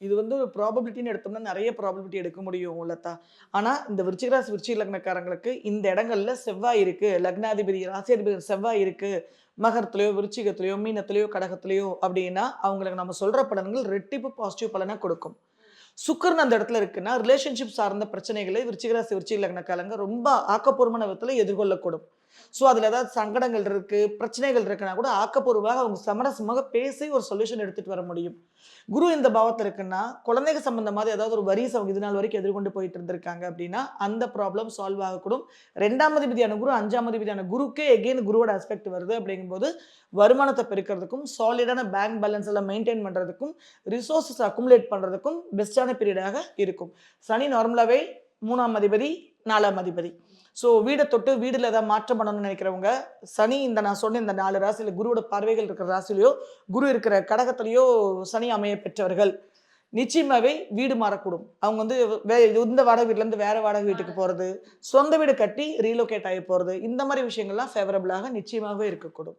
இது வந்து ஒரு ப்ராபபிலிட்டின்னு எடுத்தோம்னா நெறைய ப்ராபபிலிட்டி எடுக்க முடியும் லதா. ஆனா, இந்த விருச்சிக ராசி, விருச்சிக லக்னக்காரங்களுக்கு இந்த இடங்கள்ல செவ்வாய் இருக்கு. லக்னாதிபதி, ராசியாதிபதி செவ்வாய் இருக்கு. மகரத்திலயோ, விருச்சிகத்திலயோ, மீனத்திலயோ, கடகத்திலயோ அப்டின்னா, அவங்களுக்கு நம்ம சொல்ற பலன்கள் ரெட்டிப்பு பாசிட்டிவ் பலன கொடுக்கும். சுக்கிரன் அந்த இடத்துல இருக்குன்னா, ரிலேஷன்ஷிப் சார்ந்த பிரச்சனைகளை விருச்சிக ராசி, விருச்சிக லக்னக்காரங்க ரொம்ப ஆக்கப்பூர்வமான விதத்துல எதிர்கொள்ளக்கூடும். ஸோ, அதுல ஏதாவது சங்கடங்கள் இருக்கு, பிரச்சனைகள் இருக்குன்னா கூட ஆக்கப்பூர்வமாக அவங்க சமரசமாக பேசி ஒரு சொல்யூஷன் எடுத்துட்டு வர முடியும். குரு இந்த பாவத்துல இருக்குன்னா, குழந்தைக சம்பந்தமா ஏதாவது ஒரு வரிஸ் அவங்க இது நாள் வரைக்கும் எதிர்கொண்டு போயிட்டு இருந்திருக்காங்க அப்படின்னா, அந்த ப்ராப்ளம் சால்வ் ஆகக்கூடும். 2ஆம் அதிபதியான குரு, 5ஆம் அதிபதியான குருக்கே எகைன் குருவோட அஸ்பெக்ட் வருது அப்படிங்கும்போது, வருமானத்த பெருக்கிறதுக்கும், சாலிடான பேங்க் பேலன்ஸ் எல்லாம் மெயின்டெயின் பண்றதுக்கும், ரிசோர்ஸஸ் அக்குமுலேட் பண்றதுக்கும் பெஸ்ட்டான பீரியடாக இருக்கும். சனி நார்மலாவே 3ஆம் அதிபதி, 4ஆம் அதிபதி. ஸோ வீட தொட்டு வீடுல ஏதாவது மாற்றம் பண்ணணும்னு நினைக்கிறவங்க, சனி இந்த நான் சொன்ன இந்த 4 ராசியில குருவோட பார்வைகள் இருக்கிற ராசியிலயோ, குரு இருக்கிற கடகத்திலயோ சனி அமைய பெற்றவர்கள், நிச்சயமாவே வீடு மாறக்கூடும். அவங்க வந்து இந்த வாடகை வீட்லருந்து வேற வாடகை வீட்டுக்கு போறது, சொந்த வீடு கட்டி ரீலோகேட் ஆகி போறது, இந்த மாரி விஷயங்கள்லாம் ஃபேவரபிளாக நிச்சயமாவே இருக்கக்கூடும்.